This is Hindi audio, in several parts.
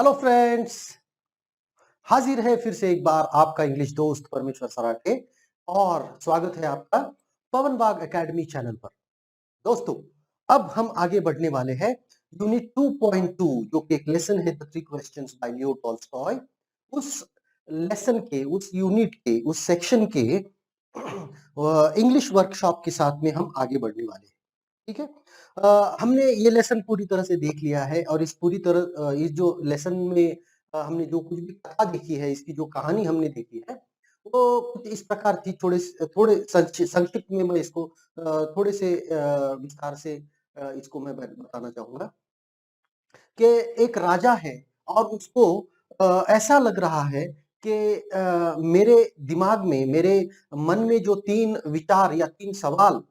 हेलो फ्रेंड्स, हाजिर है फिर से एक बार आपका इंग्लिश दोस्त परमेश्वर सराठे और स्वागत है आपका पवन बाग एकेडमी चैनल पर। दोस्तों, अब हम आगे बढ़ने वाले हैं यूनिट 2.2 जो कि एक लेसन है the three questions bye Leo Tolstoy. उस लेसन के, उस यूनिट के, उस सेक्शन के इंग्लिश वर्कशॉप के साथ में हम आगे बढ़ने वाले हैं। ठीक है। हमने ये लेसन पूरी तरह से देख लिया है और इस पूरी तरह इस जो लेसन में हमने जो कुछ भी कथा देखी है, इसकी जो कहानी हमने देखी है, वो कुछ इस प्रकार थी। थोड़े संक्षिप्त में मैं इसको थोड़े से विस्तार से इसको मैं बताना चाहूँगा कि एक राजा है और उसको ऐसा लग रहा है कि मेरे दिमाग में, मेरे मन में जो 3 विचार या 3 सवाल,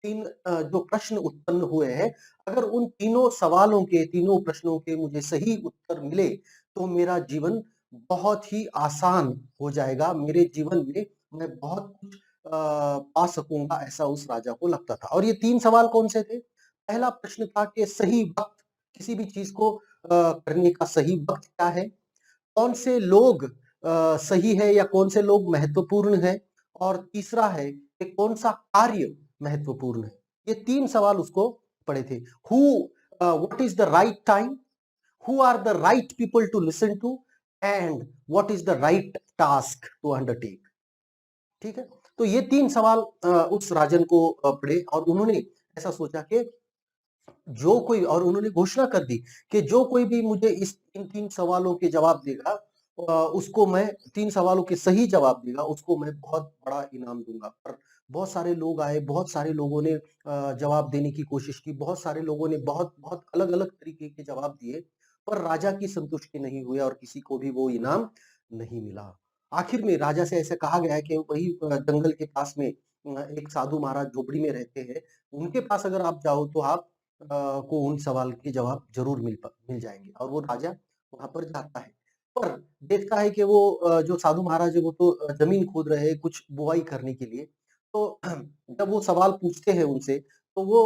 3 जो प्रश्न उत्पन्न हुए हैं, अगर उन तीनों सवालों के, तीनों प्रश्नों के मुझे सही उत्तर मिले, तो मेरा जीवन बहुत ही आसान हो जाएगा। मेरे जीवन में मैं बहुत कुछ पा सकूँगा, ऐसा उस राजा को लगता था। और ये 3 सवाल कौन-से थे? पहला प्रश्न था कि सही वक़्त, किसी भी चीज़ को करने का सही वक़्त क्या है? कौन से लोग सही है या कौन से लोग महत्वपूर्ण हैं? और तीसरा है कि कौन-सा कार्य महत्वपूर्ण है? ये 3 सवाल उसको पड़े थे। What is the right time? Who are the right people to listen to? And what is the right task to undertake? ठीक है? तो ये 3 सवाल उस राजन को पड़े और उन्होंने ऐसा सोचा कि जो कोई, और उन्होंने घोषणा कर दी कि जो कोई भी मुझे इस इन 3 सवालों के जवाब देगा, उसको मैं 3 सवालों के सही जवाब देगा, उसको मैं बहुत बड़ा इनाम दूँगा। पर बहुत सारे लोग आए, बहुत सारे लोगों ने जवाब देने की कोशिश की, बहुत सारे लोगों ने बहुत-बहुत अलग-अलग तरीके के जवाब दिए, पर राजा की संतुष्टि नहीं हुई और किसी को भी वो इनाम नहीं मिला। आखिर में राजा से ऐसा कहा गया है कि वही जंगल के पास में एक साधु महाराज झोपड़ी में रहते हैं, उनके पास अगर आप जाओ तो आप को उन सवाल के जवाब ज़रूर मिल जाएँगे और वो राजा वहाँ पर जाता है। पर देखता है कि वो जो साधु महाराज है वो तो ज़मीन खोद रहे हैं कुछ बुवाई करने के लिए। तो जब वो सवाल पूछते हैं उनसे, तो वो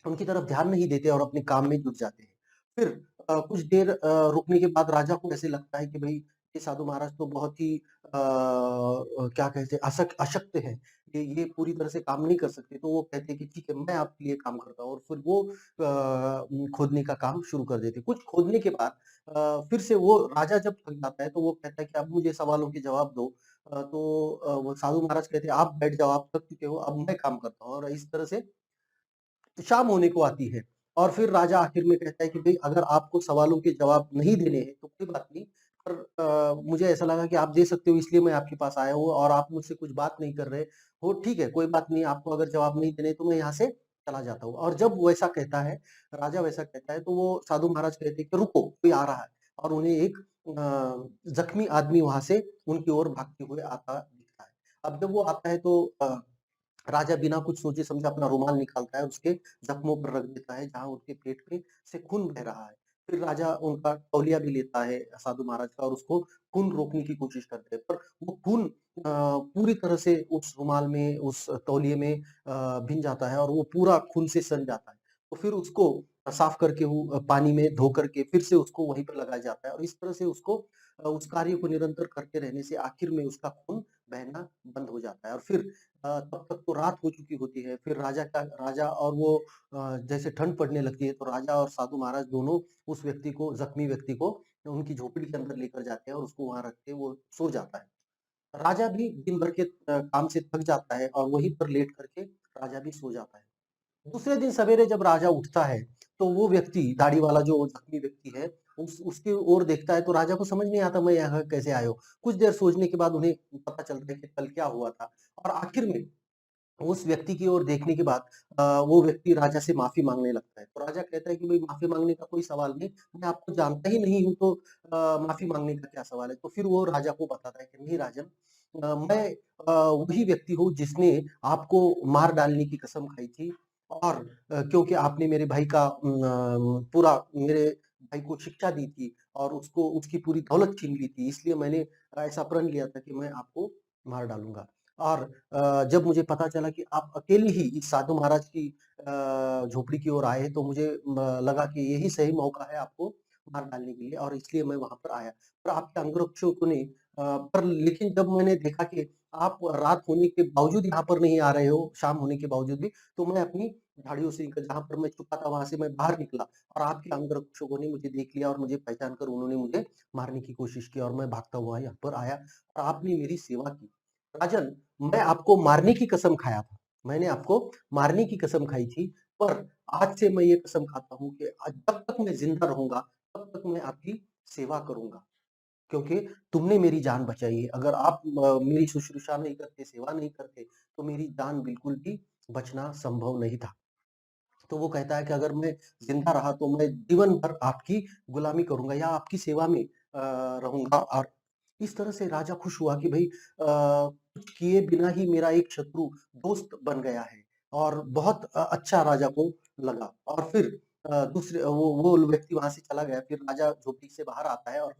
उनकी तरफ ध्यान नहीं देते और अपने काम में जुट जाते हैं। फिर कुछ देर रुकने के बाद राजा को ऐसे लगता है कि भई ये साधु महाराज तो बहुत ही क्या कहते हैं अशक्त हैं। ये पूरी तरह से काम नहीं कर सकते। तो वो कहते हैं कि ठीक है, मैं आपके लिए काम करता हूँ और फिर वो खोदने का काम शुरू कर देते हैं। कुछ खोदने के बाद फिर से वो राजा जब थक जाता है तो वो कहता है कि अब मुझे सवालों के जवाब दो। वो साधु महाराज कहते हैं आप बैठ जाओ, आप थक चुके हो, अब मैं काम करता हूँ और इस तरह से शाम होने को आती है और फिर राजा आखिर में कहता है कि भई अगर आपको सवालों के जवाब नहीं देने हैं तो कोई बात नहीं, पर मुझे ऐसा लगा कि आप दे सकते हो इसलिए मैं आपके पास आया हूँ और आप मुझसे कुछ बात नहीं कर रहे हो, ठीक है, कोई बात नहीं, आपको अगर जवाब नहीं देने तो मैं यहाँ से चला जाता हूँ। और जब वैसा कहता है, राजा वैसा कहता है, तो वो साधु महाराज कहते हैं कि रुको, कोई आ रहा है और उन्हें एक जख्मी आदमी वहाँ से उनकी ओर भागते हुए आता दिखता है। अब जब वो आता है तो राजा बिना कुछ सोचे समझे अपना रुमाल निकालता है, उसके ज़ख्मों पर रख देता है, जहाँ उनके पेट में से खून बह रहा है। फिर राजा उनका तौलिया भी लेता है साधु महाराज का और उसको खून रोकने की कोशिश करते हैं, पर वो खून पूरी तरह से उस रुमाल में, उस तौलिए में भिन जाता है और वो पूरा खून से सन जाता है। तो फिर उसको साफ करके वो पानी में धो करके फिर से उसको वहीं पर लगाया जाता है और इस तरह से उसको उस कार्य को निरंतर करते रहने से आखिर में उसका खून बहना बंद हो जाता है और फिर तब तक तो रात हो चुकी होती है। फिर राजा और वो जैसे ठंड पड़ने लगती है तो राजा और साधु महाराज दोनों उस व्यक्ति को, जख्मी व्यक्ति को उनकी झोपड़ी के अंदर लेकर जाते हैं और उसको वहाँ रख के वो सो जाता है। राजा भी दिन भर के काम से थक जाता है और वहीं पर लेट करके राजा भी सो जाता है। दूसरे दिन सवेरे जब राजा उठता है, तो वो व्यक्ति, दाढ़ी वाला जो जख्मी व्यक्ति है, उसकी ओर देखता है तो राजा को समझ नहीं आता मैं यहाँ कैसे आया हूँ। कुछ देर सोचने के बाद उन्हें पता चलता है कि कल क्या हुआ था और आखिर में उस व्यक्ति की ओर देखने के बाद वो व्यक्ति राजा से माफ़ी माँगने लगता है। तो राजा कहता है कि भई माफ़ी माँगने का कोई सवाल नहीं, मैं आपको जानता ही नहीं हूँ तो माफ़ी माँगने का क्या सवाल है? तो फिर वो राजा को बताता है कि नहीं राजन, मैं वही व्यक्ति हूँ जिसने आपको मार डालने की कसम खाई थी और क्योंकि आपने मेरे भाई का पूरा मेरे भाई को शिक्षा दी थी और उसको उसकी पूरी दौलत छीन ली थी, इसलिए मैंने ऐसा प्रण लिया था कि मैं आपको मार डालूँगा। और जब मुझे पता चला कि आप अकेले ही इस साधु महाराज की झोपड़ी की ओर आए हैं, तो मुझे लगा कि यही सही मौका है आपको मार डालने के लिए और इसलिए मैं वहाँ पर आया। पर आपके अंगरक्षकों ने पर लेकिन जब मैंने देखा कि आप रात होने के बावजूद यहाँ पर नहीं आ रहे हो, शाम होने के बावजूद भी, तो मैं अपनी झाड़ियों से निकल जहाँ पर मैं छुपा था वहाँ से मैं बाहर निकला और आपके अंगरक्षकों ने मुझे देख लिया और मुझे पहचान कर उन्होंने मुझे मारने की कोशिश की और मैं भागता हुआ यहाँ पर आया और आपने मेरी सेवा की। राजन, मैं आपको मारने की कसम खाया था। मैंने आपको मारने की कसम खाई थी, पर आज से मैं ये कसम खाता हूँ कि जब तक मैं ज़िंदा रहूँगा, तब तक मैं आपकी सेवा करूँगा। क्योंकि तुमने मेरी जान बचाई है। अगर आप मेरी शुश्रूषा नहीं करते, सेवा नहीं करते, तो मेरी जान बिल्कुल भी बचना संभव नहीं था। तो वो कहता है कि अगर मैं ज़िंदा रहा तो मैं जीवन भर आपकी गुलामी करूँगा या आपकी सेवा में रहूँगा और इस तरह से राजा खुश हुआ कि भई कुछ किए बिना ही मेरा एक शत्रु दोस्त बन गया है और बहुत अच्छा राजा को लगा और फिर दूसरे वो व्यक्ति वहाँ से चला गया। फिर राजा झोपड़ी से बाहर आता है और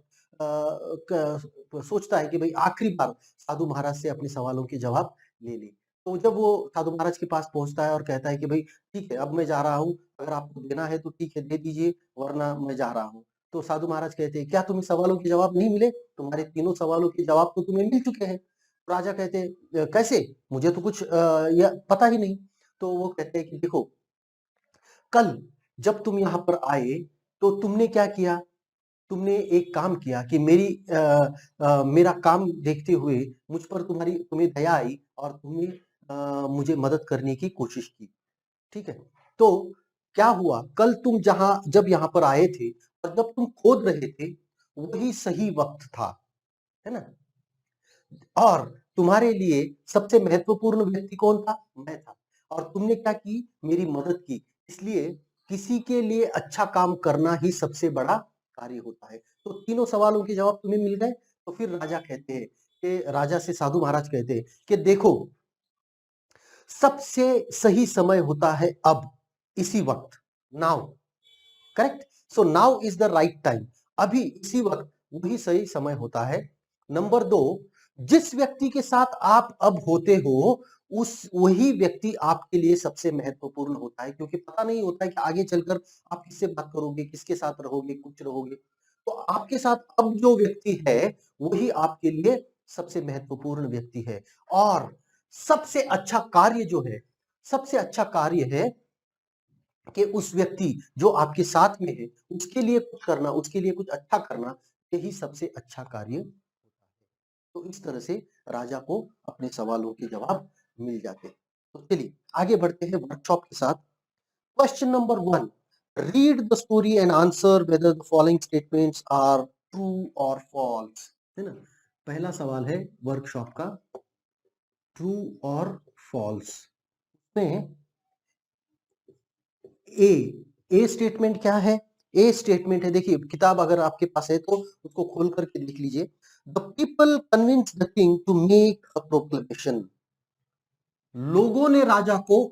सोचता है कि भई आखिरी बार साधु महाराज से अपने सवालों के जवाब ले ले। तो जब वो साधु महाराज के पास पहुँचता है और कहता है कि भई ठीक है, अब मैं जा रहा हूँ, अगर आपको देना है तो ठीक है दे दीजिए, वरना मैं जा रहा हूँ। तो साधु महाराज कहते हैं, क्या तुम्हें सवालों के जवाब नहीं मिले? तुम्हारे तीनों सवालों के जवाब तो तुम्हें मिल चुके हैं। राजा कहते हैं कैसे? मुझे तो कुछ य पता ही नहीं। तो वो कहते हैं कि देखो, कल जब तुम यहाँ पर आए, तो तुमने क्या किया? तुमने एक काम किया कि मेरा काम देखते हुए मुझ पर तुम्हें दया आई और तुमने मुझे मदद करने की कोशिश की। ठीक है? तो क्या हुआ कल तुम जब यहाँ पर आए थे और जब तुम खोद रहे थे, वही सही वक़्त था, है ना? और तुम्हारे लिए सबसे महत्वपूर्ण व्यक्ति कौन था? मैं था। और तुमने क्या की? मेरी मदद की। इसलिए किसी के लिए अच्छा काम करना ही सबसे बड़ा कार्य होता है। तो तीनों सवालों के जवाब तुम्हें मिल गए। तो फिर राजा कहते हैं कि राजा से साधु महाराज कहते हैं कि देखो सबसे सही समय होता है अब, इसी वक़्त, now, correct? So now is the right time. अभी इसी वक़्त वही सही समय होता है। नंबर 2, जिस व्यक्ति के साथ आप अब होते हो, उस वही व्यक्ति आपके लिए सबसे महत्वपूर्ण होता है क्योंकि पता नहीं होता है कि आगे चलकर आप किससे बात करोगे, किसके साथ रहोगे, कुछ रहोगे। तो आपके साथ अब जो व्यक्ति है, वही आपके लिए सबसे महत्वपूर्ण व्यक्ति है और सबसे अच्छा कार्य जो है, सबसे अच्छा कार्य है कि उस व्यक्ति जो आपके साथ में है, उसके लिए कुछ करना, उसके लिए कुछ अच्छा करना, यही सबसे अच्छा कार्य होता है। तो इस तरह से राजा को अपने सवालों के जवाब मिल जाते हैं। तो चलिए आगे बढ़ते हैं वर्कशॉप के साथ। Question number 1, read the story and answer whether the following statements are true और फॉल्स, है ना? पहला सवाल है वर्कशॉप का, ट्रू और फॉल्स में ए ए स्टेटमेंट क्या है? ए स्टेटमेंट है, देखिए किताब अगर आपके पास है तो उसको खोल करके देख लीजिए। The people convince the king to make a proclamation. लोगों ने राजा को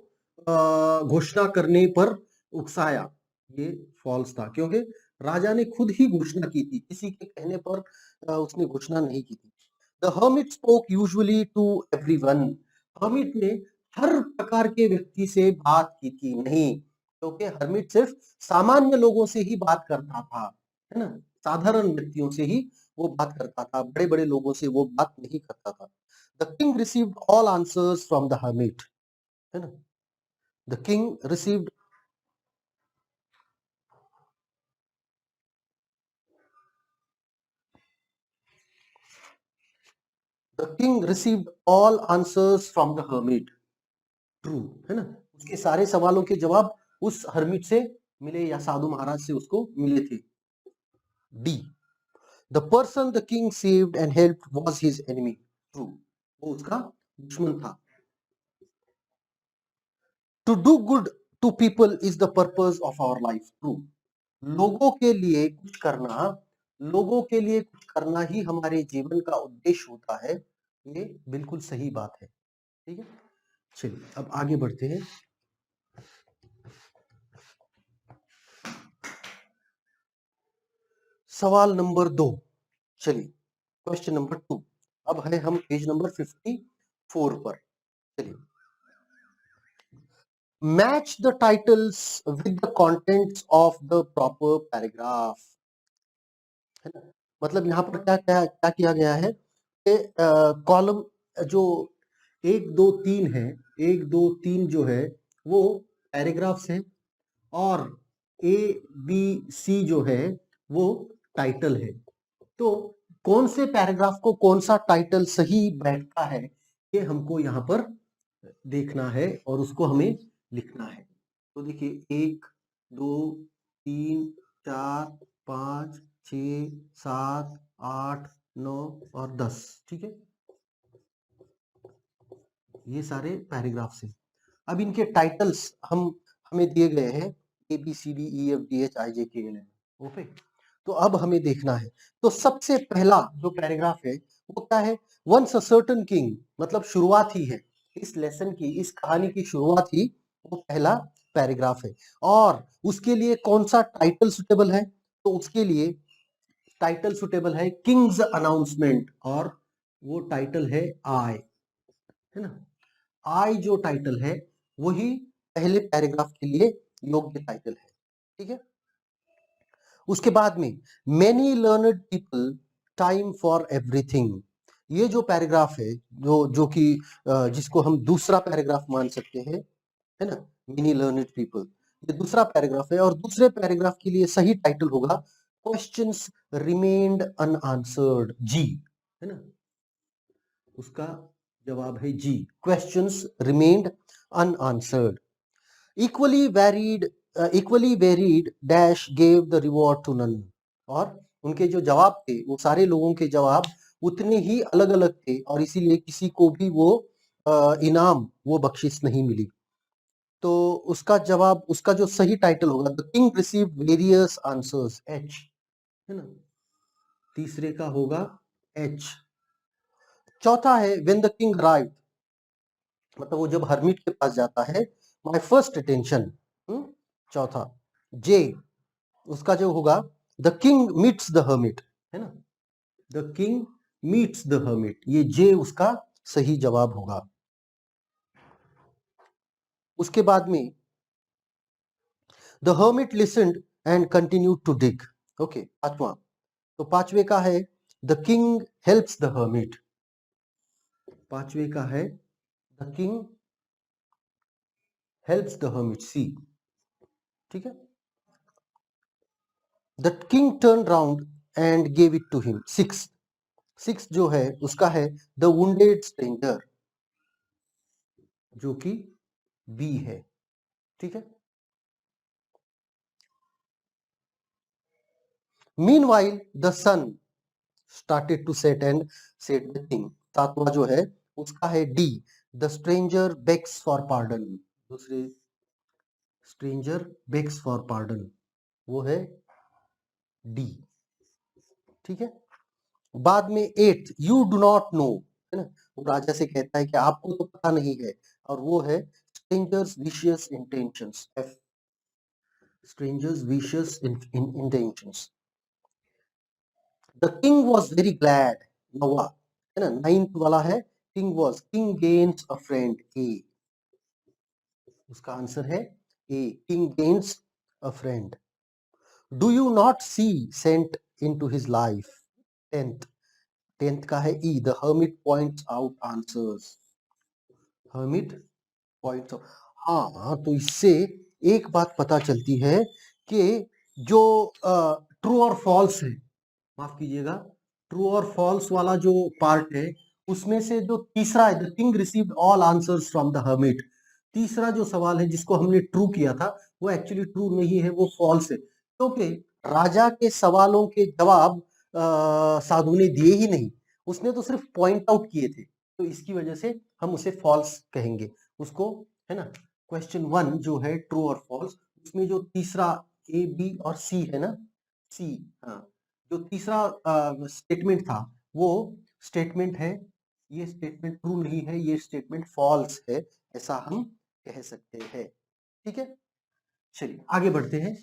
घोषणा करने पर उकसाया। ये फॉल्स था क्योंकि राजा ने खुद ही घोषणा की थी, किसी के कहने पर उसने घोषणा नहीं की थी। The hermit spoke usually to everyone. Hermit ने हर प्रकार के व्यक्ति से बात की थी नहीं, क्योंकि हर्मिट सिर्फ सामान्य लोगों से ही बात करता था, है ना? साधारण व्यक्तियों से ही वो बात करता था, बड़े-बड़े लोगों से वो बात नहीं करता था। The king received all answers from the hermit, है ना? The king received the king received all answers from the hermit. True, है ना? उसके सारे सवालों के जवाब उस hermit से मिले या साधु महाराज से उसको मिले थे। D. The person the king saved and helped was his enemy. True. वो उसका दुश्मन था। To do good to people is the purpose of our life. True. लोगों के लिए कुछ करना, लोगों के लिए कुछ करना ही हमारे जीवन का उद्देश्य होता है। ये बिल्कुल सही बात है। ठीक है? चलिए अब आगे बढ़ते हैं। सवाल नंबर 2। चलिए क्वेश्चन नंबर 2। अब है हम पेज नंबर 54 पर। चलिए, match the titles with the contents of the proper paragraph. है ना? मतलब यहाँ पर क्या क्या क्या किया गया है कि कॉलम जो 1, 2, 3 है, 1, 2, 3 जो है वो पैराग्राफ्स है और ए, बी, सी जो है वो टाइटल है। तो कौन से पैराग्राफ को कौन सा टाइटल सही बैठता है ये हमको यहाँ पर देखना है और उसको हमें लिखना है। तो देखिए 1, 2, 3, 4, 5, 6, 7, 8, 9 और 10, ठीक है? ये सारे पैराग्राफ्स हैं। अब इनके टाइटल्स हमें दिए गए हैं ABCDEFGHIJKL, ओके? तो अब हमें देखना है। तो सबसे पहला जो पैराग्राफ है वो क्या है? वंस अ सर्टेन किंग, मतलब शुरुआत ही है इस लेसन की, इस कहानी की शुरुआत ही वो पहला पैराग्राफ है। और उसके लिए कौन सा टाइटल सुटेबल है? तो उसके लिए टाइटल सुटेबल है किंग्स अनाउंसमेंट, और वो टाइटल है आई, है ना? आई जो टाइटल है वही पहले पैराग्राफ के लिए योग्य टाइटल है, ठीक है? उसके बाद में many learned people, time for everything, ये जो पैराग्राफ है जो कि जिसको हम दूसरा पैराग्राफ मान सकते हैं, है ना? मेनी लर्नड पीपल, ये दूसरा पैराग्राफ है और दूसरे पैराग्राफ के लिए सही टाइटल होगा क्वेश्चंस रिमेन्ड अनआंसर्ड, जी, है ना? उसका जवाब है G, questions remained unanswered. Equally varied dash gave the reward to none, और उनके जो जवाब थे वो सारे लोगों के जवाब उतने ही अलग अलग थे और इसीलिए किसी को भी वो इनाम, वो बख्शिश नहीं मिली। तो उसका जवाब, उसका जो सही टाइटल होगा, the king received various answers, H, है ना? तीसरे का होगा एच। चौथा है व्हेन द किंग अराइव्ड, मतलब वो जब हर्मिट के पास जाता है, माय फर्स्ट अटेंशन, चौथा। जे, उसका जो होगा the king meets the hermit, है ना? The king meets the hermit, ये जे उसका सही जवाब होगा। उसके बाद में the hermit listened and continued to dig, okay, पांचवा। तो पांचवे का है the king helps the hermit, पांचवे का है the king helps the hermit, C, ठीक है? The king turn round and gave it to him, six. Six जो है उसका है द वुंडेड स्ट्रेंजर, जो कि बी है, ठीक है? Meanwhile the sun started to set and set the king, सातवां जो है उसका है D, the stranger begs for pardon, दूसरे स्ट्रेंजर बेग्स फॉर पार्डन, वो है डी, ठीक है? बाद में eight, you do not know, है ना? वो राजा से कहता है कि आपको तो पता नहीं है, और वो है strangers vicious intentions, F, strangers vicious intentions. The king was very glad, नवा, है ना? नाइन्थ वाला है king was, king gains a friend, A, उसका आंसर है A, king gains a friend. Do you not see sent in to his life, tenth, tenth का है E, the hermit points out answers, hermit points out. हाँ, तो इससे एक बात पता चलती है कि जो ट्रू और फॉल्स है, माफ कीजिएगा, ट्रू और फॉल्स वाला जो पार्ट है उसमें से जो तीसरा है, the king received all answers from the hermit, तीसरा जो सवाल है जिसको हमने ट्रू किया था वो एक्चुअली ट्रू नहीं है, वो फॉल्स है, क्योंकि राजा के सवालों के जवाब साधु ने दिए ही नहीं, उसने तो सिर्फ पॉइंट आउट किए थे, तो इसकी वजह से हम उसे फॉल्स कहेंगे उसको, है ना? क्वेश्चन वन जो है ट्रू और फॉल्स, उसमें जो तीसरा ए, बी और सी है ना, सी, हाँ, जो तीसरा स्टेटमेंट था वो स्टेटमेंट है, ये स्टेटमेंट ट्रू नहीं है, ये स्टेटमेंट फॉल्स है, ऐसा हम कह सकते हैं, ठीक है? चलिए आगे बढ़ते हैं।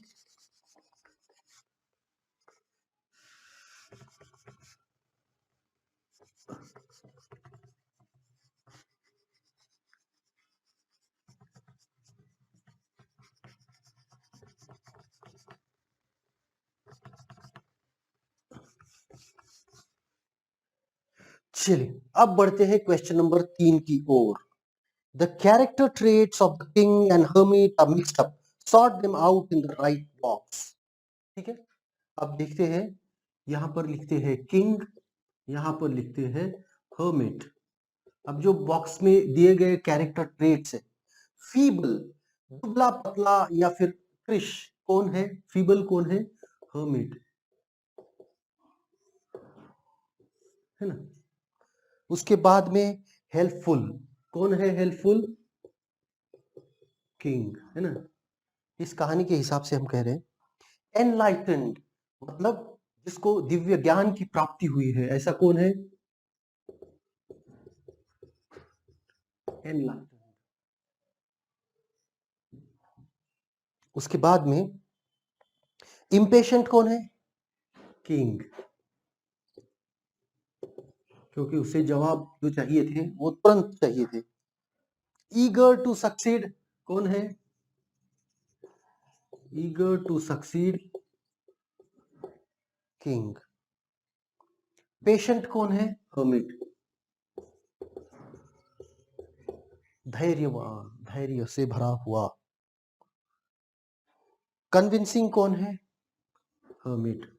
चलिए अब बढ़ते हैं क्वेश्चन नंबर 3 की ओर। The character traits of the king and hermit are mixed up, sort them out in the right box. ठीक है, अब देखते हैं, यहां पर लिखते हैं किंग, यहां पर लिखते हैं हर्मिट। अब जो बॉक्स में दिए गए कैरेक्टर ट्रेट्स है, फीबल दुबला पतला या फिर क्रिश, कौन है फीबल, कौन है हर्मिट, है ना। उसके बाद में हेल्पफुल, कौन है हेल्पफुल, किंग, है ना। इस कहानी के हिसाब से हम कह रहे हैं एनलाइटेंड, मतलब जिसको दिव्य ज्ञान की प्राप्ति हुई है, ऐसा कौन है, एनलाइटेंड। उसके बाद में इम्पेशेंट कौन है, किंग, क्योंकि उसे जवाब जो चाहिए थे वो तुरंत चाहिए थे। ईगर टू सक्सीड, कौन है, eager to succeed, king. Patient कौन है, हर्मिट, धैर्यवान, धैर्य से भरा हुआ। कन्विंसिंग कौन है, हर्मिट।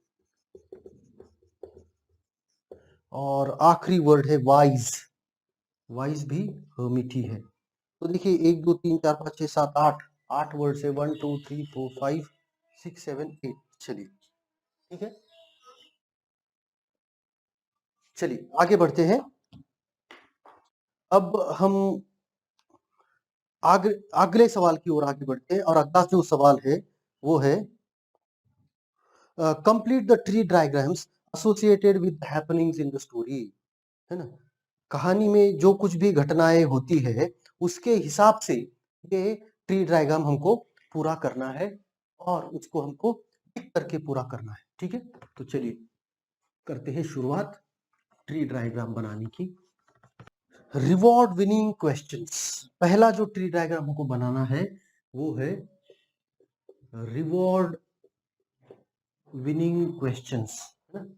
और आखिरी वर्ड है वाइज, वाइज भी हर्मिट ही है। तो देखिए 1 2 3 4 5 6 7 8, 8 वर्ड से 1 2 3 4 5 6 7 8। चलिए ठीक है, चलिए आगे बढ़ते हैं। अब हम अगले सवाल की ओर आगे बढ़ते हैं, और अगला जो सवाल है वो है complete the tree diagrams associated with happenings in the story, है ना। कहानी में जो कुछ भी घटनाएं होती है उसके हिसाब से ये ट्री डायग्राम हमको पूरा करना है, और उसको हमको टिक करके पूरा करना है। ठीक है, तो चलिए करते हैं शुरुआत ट्री डायग्राम बनाने की। रिवॉर्ड विनिंग क्वेश्चंस, पहला जो ट्री डायग्राम हमको बनाना है वो है रिवॉर्ड विनिंग क्वेश्चंस, है ना।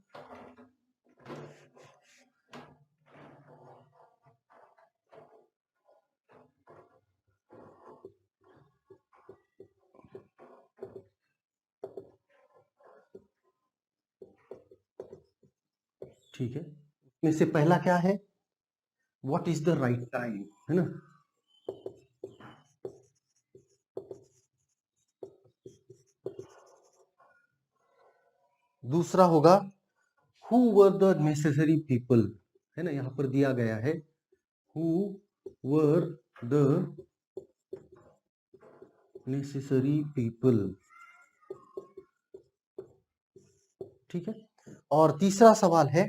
ठीक है, इसमें से पहला क्या है, what is the right time, है ना। दूसरा होगा who were the necessary people, है ना, यहां पर दिया गया है who were the necessary people. ठीक है, और तीसरा सवाल है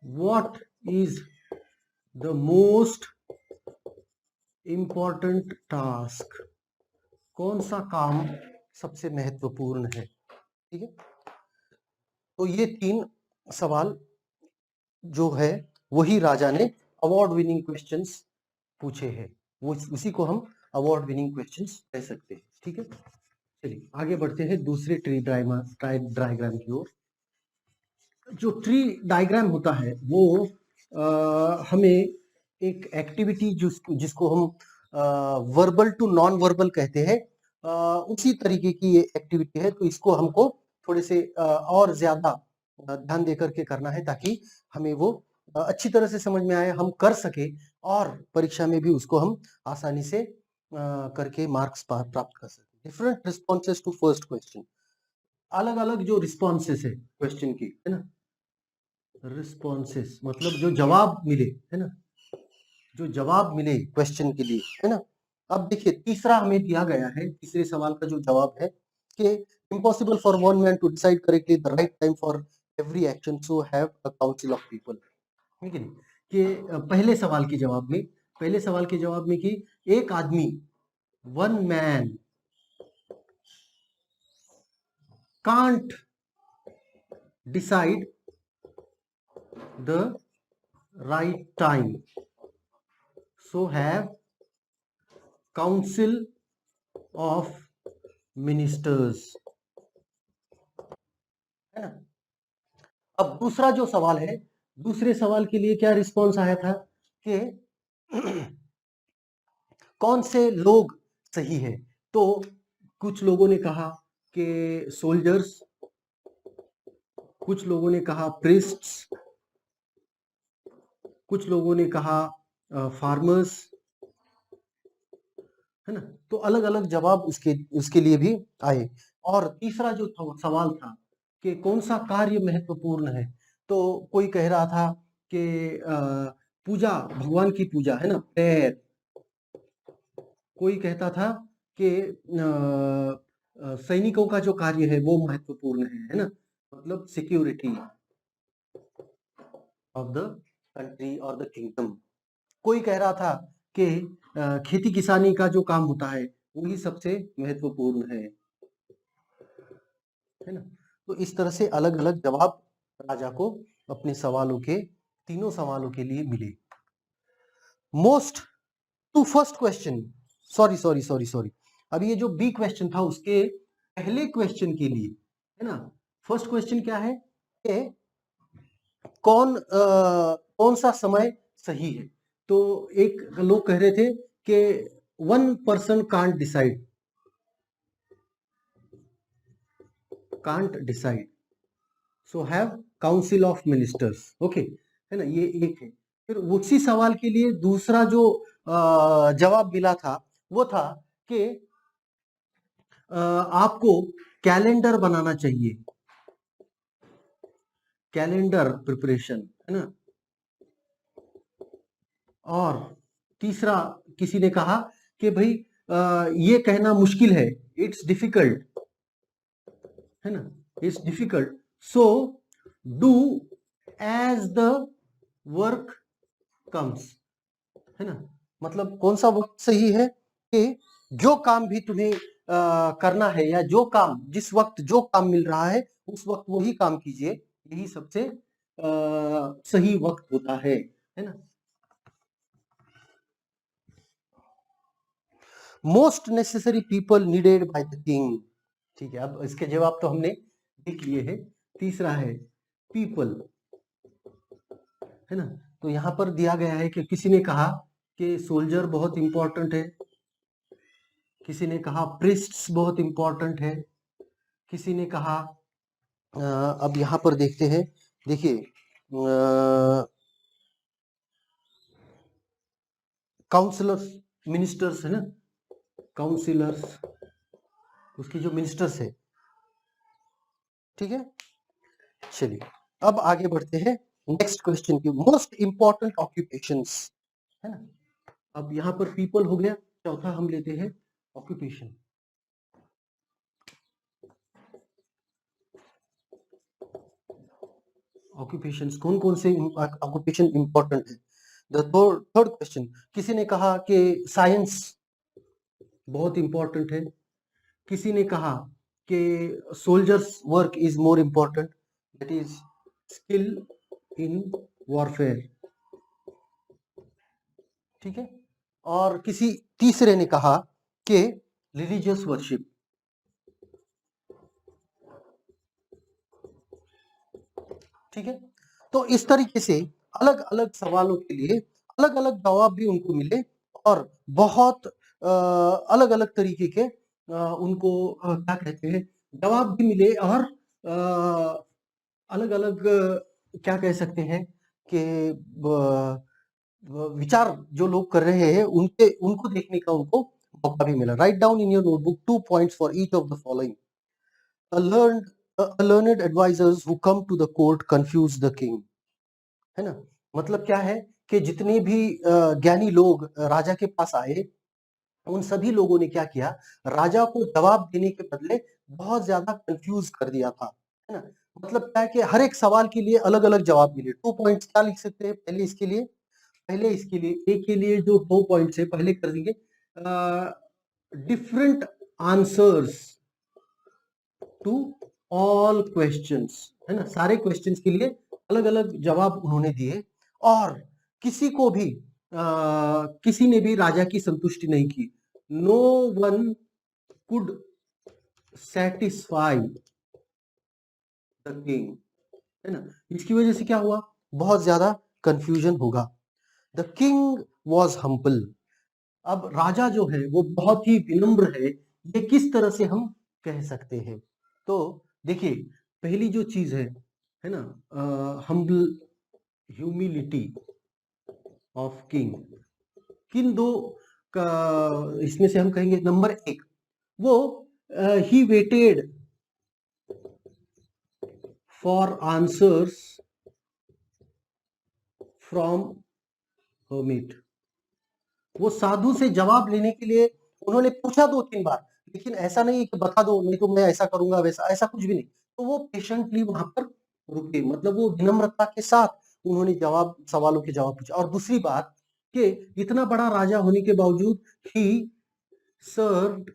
what is the most important task, कौन सा काम सबसे महत्वपूर्ण है। ठीक है, तो ये 3 सवाल जो है वही राजा ने अवार्ड विनिंग क्वेश्चंस पूछे हैं, वो उसी को हम अवार्ड विनिंग क्वेश्चंस कह सकते हैं। ठीक है, चलिए आगे बढ़ते हैं दूसरे ट्री डायग्राम की ओर। जो ट्री डायग्राम होता है वो हमें एक एक्टिविटी जिसको हम वर्बल टू नॉन वर्बल कहते हैं, उसी तरीके की ये एक्टिविटी है। तो इसको हमको थोड़े से और ज्यादा ध्यान दे करके करना है, ताकि हमें वो अच्छी तरह से समझ में आए, हम कर सके, और परीक्षा में भी उसको हम आसानी से करके मार्क्स प्राप्त कर सके। Different responses to first question, अलग अलग जो रिस्पॉन्सेस है क्वेश्चन की, है ना। रिस्पॉन्सेस मतलब जो जवाब मिले, है ना, जो जवाब मिले क्वेश्चन के लिए, है ना। अब देखिए तीसरा हमें दिया गया है, तीसरे सवाल का जो जवाब है कि impossible for one man to decide correctly the right time for every action, so have a council of people, ठीक है। कि पहले सवाल के जवाब में, पहले सवाल के जवाब में कि एक आदमी, one man can't decide the right time, so have council of ministers, है ना। अब दूसरा जो सवाल है दूसरे सवाल के लिए क्या रिस्पॉन्स आया था कि कौन से लोग सही है? तो कुछ लोगों ने कहा कि सोल्जर्स, कुछ लोगों ने कहा प्रीस्ट्स, कुछ लोगों ने कहा फार्मर्स, है ना? तो अलग अलग जवाब उसके उसके लिए भी आए। और तीसरा जो सवाल था कि कौन सा कार्य महत्वपूर्ण है, तो कोई कह रहा था कि पूजा, भगवान की पूजा, है ना, प्रेयर। कोई कहता था कि सैनिकों का जो कार्य है वो महत्वपूर्ण है ना, मतलब सिक्योरिटी ऑफ द कंट्री और द किंगडम। कोई कह रहा था कि खेती किसानी का जो काम होता है वही सबसे महत्वपूर्ण है ना। तो इस तरह से अलग अलग जवाब राजा को अपने सवालों के, तीनों सवालों के लिए मिले। Most to first question, sorry sorry sorry sorry, अब ये जो बी क्वेश्चन था उसके पहले क्वेश्चन के लिए, है ना, फर्स्ट क्वेश्चन क्या है कि कौन सा समय सही है? तो एक लोग कह रहे थे कि one person can't decide, so have council of ministers, okay, है ना, ये एक है। फिर उसी सवाल के लिए दूसरा जो जवाब मिला था वो था कि आपको कैलेंडर बनाना चाहिए, कैलेंडर प्रिपरेशन, है ना। और तीसरा किसी ने कहा कि भाई ये कहना मुश्किल है, इट्स डिफिकल्ट, है ना, it's difficult, so do as the work comes, है ना। मतलब कौन सा वक्त सही है कि जो काम भी तुम्हें करना है, या जो काम जिस वक्त जो काम मिल रहा है उस वक्त वही काम कीजिए, यही सबसे सही वक्त होता है ना। Most necessary people needed by the king, ठीक है, अब इसके जवाब तो हमने लिख लिए हैं। तीसरा है पीपल, है ना। तो यहाँ पर दिया गया है कि किसी ने कहा कि सोल्जर बहुत इंपॉर्टेंट है, किसी ने कहा प्रिस्ट्स बहुत इंपॉर्टेंट है, किसी ने कहा अब यहाँ पर देखते हैं, देखिए काउंसलर्स, मिनिस्टर्स, है ना, काउंसिलर्स, उसकी जो मिनिस्टर्स है, ठीक है। चलिए अब आगे बढ़ते हैं नेक्स्ट क्वेश्चन की, मोस्ट इंपॉर्टेंट ऑक्यूपेशंस, है ना। अब यहाँ पर पीपल हो गया, चौथा हम लेते हैं ऑक्यूपेशन। ऑक्यूपेशंस, कौन कौन से ऑक्यूपेशन इंपॉर्टेंट है? द थर्ड क्वेश्चन, किसी ने कहा कि साइंस बहुत इंपॉर्टेंट है, किसी ने कहा कि soldiers work is more important, that is skill in warfare, ठीक है। और किसी तीसरे ने कहा कि रिलीजियस वर्शिप, ठीक है। तो इस तरीके से अलग अलग सवालों के लिए अलग अलग जवाब भी उनको मिले, और बहुत अलग अलग तरीके के उनको क्या कहते हैं, जवाब भी मिले, और अलग अलग क्या कह सकते हैं कि विचार जो लोग कर रहे हैं उनके उनको देखने का उनको मौका भी मिला। Write down in your notebook 2 points for each of the following. A learned a learned advisors who come to the court confuse the king, है ना। मतलब क्या है कि जितने भी ज्ञानी लोग राजा के पास आए, उन सभी लोगों ने क्या किया, राजा को जवाब देने के बदले बहुत ज्यादा कंफ्यूज कर दिया था, है ना। मतलब क्या है कि हर एक सवाल के लिए अलग अलग जवाब मिले। 2 पॉइंट्स क्या लिख सकते हैं, पहले इसके लिए एक के लिए जो 2 पॉइंट्स है पहले कर देंगे, different answers to all questions, है ना, सारे क्वेश्चंस के लिए अलग अलग जवाब उन्होंने दिए, और किसी को भी किसी ने भी राजा की संतुष्टि नहीं की। No one could satisfy the king, है ना। इसकी वजह से क्या हुआ बहुत ज्यादा कंफ्यूजन होगा। The king was humble. अब राजा जो है वो बहुत ही विनम्र है, ये किस तरह से हम कह सकते हैं? तो देखिए, पहली जो चीज है ना, हम्बल, ह्यूमिलिटी ऑफ किंग, किन दो का इसमें से हम कहेंगे नंबर एक, वो he waited for answers from hermit. वो साधु से जवाब लेने के लिए उन्होंने पूछा 2-3 बार, लेकिन ऐसा नहीं है कि बता दो नहीं तो मैं ऐसा करूंगा वैसा, ऐसा कुछ भी नहीं। तो वो पेशेंटली वहां पर रुके, मतलब वो विनम्रता के साथ उन्होंने जवाब, सवालों के जवाब पूछा। और दूसरी बात कि इतना बड़ा राजा होने के बावजूद ही सर्व्ड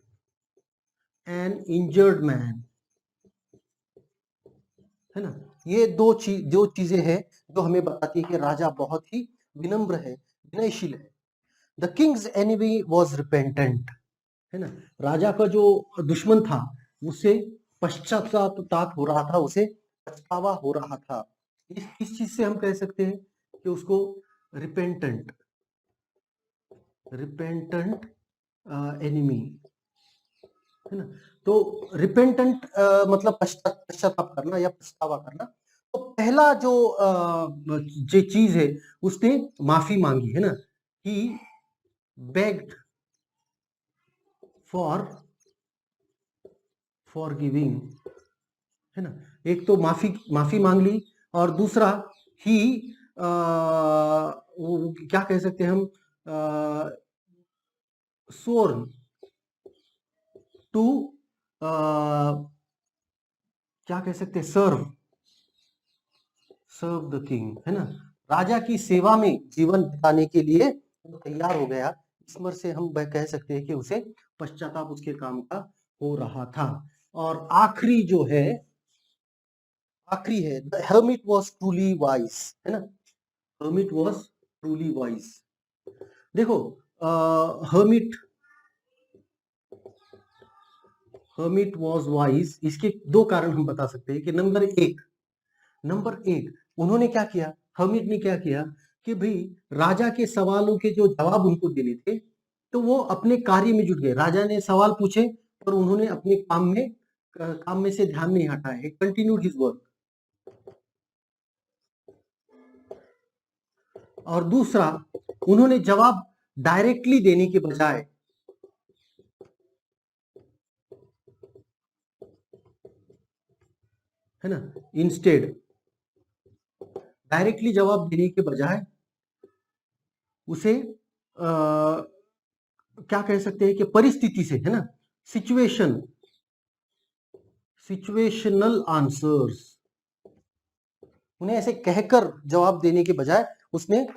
एन इंजर्ड मैन, है ना। ये दो चीजें हैं जो हमें बताती है कि राजा बहुत ही विनम्र है, विनयशील है। The Kings enemy was repentant, है ना। राजा का जो दुश्मन था उसे पश्चाताप हो रहा था, उसे पछतावा हो रहा था। इस चीज से हम कह सकते हैं कि उसको रिपेंटेंट, रिपेंटेंट एनिमी, है ना। तो रिपेंटेंट मतलब पश्चाताप करना या पछतावा करना। तो पहला जो चीज है, उसने माफी मांगी, है ना। ही बेग्ड फॉर फॉरगिविंग, है ना। एक तो माफी माफी मांग ली, और दूसरा ही वो क्या कह सकते हैं हम, सोर्न टू, क्या कह सकते हैं, सर्व सर्व द किंग, है ना। राजा की सेवा में जीवन बिताने के लिए वो तैयार हो गया। इस मर से हम कह सकते हैं कि उसे पश्चाताप उसके काम का हो रहा था। और आखिरी जो है, आखिरी है, the hermit was truly wise, है ना। hermit was truly wise। देखो, hermit hermit was wise, इसके दो कारण हम बता सकते हैं कि नंबर एक उन्होंने क्या किया, hermit ने क्या किया कि भाई राजा के सवालों के जो जवाब उनको देने थे, तो वो अपने कार्य में जुट गए। राजा ने सवाल पूछे और उन्होंने अपने काम में से ध्यान नहीं हटाया, कंटिन्यूड हिज वर्क। और दूसरा, उन्होंने जवाब डायरेक्टली देने के बजाय, है ना, इंस्टेड, डायरेक्टली जवाब देने के बजाय उसे क्या कह सकते हैं कि परिस्थिति से, है ना, सिचुएशनल आंसर्स, उन्हें ऐसे कहकर जवाब देने के बजाय उसने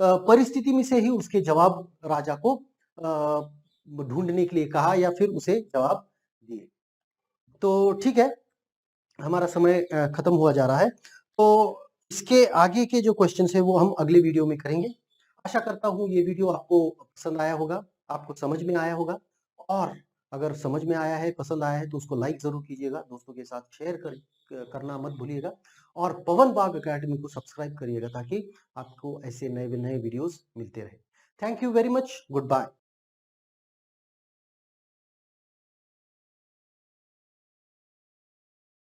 परिस्थिति में से ही उसके जवाब राजा को ढूंढने के लिए कहा, या फिर उसे जवाब दिए। तो ठीक है, हमारा समय खत्म हुआ जा रहा है। तो इसके आगे के जो क्वेश्चंस है वो हम अगले वीडियो में करेंगे। आशा करता हूँ ये वीडियो आपको पसंद आया होगा, आपको समझ में आया होगा। और अगर समझ में आया है, पसंद आया है, तो उसको लाइक जरूर कीजिएगा, दोस्तों के साथ शेयर करना मत भूलिएगा। और पवन बाग अकेडमी को सब्सक्राइब करिएगा ताकि आपको ऐसे नए नए वीडियोस मिलते रहे। Thank you very much, good bye.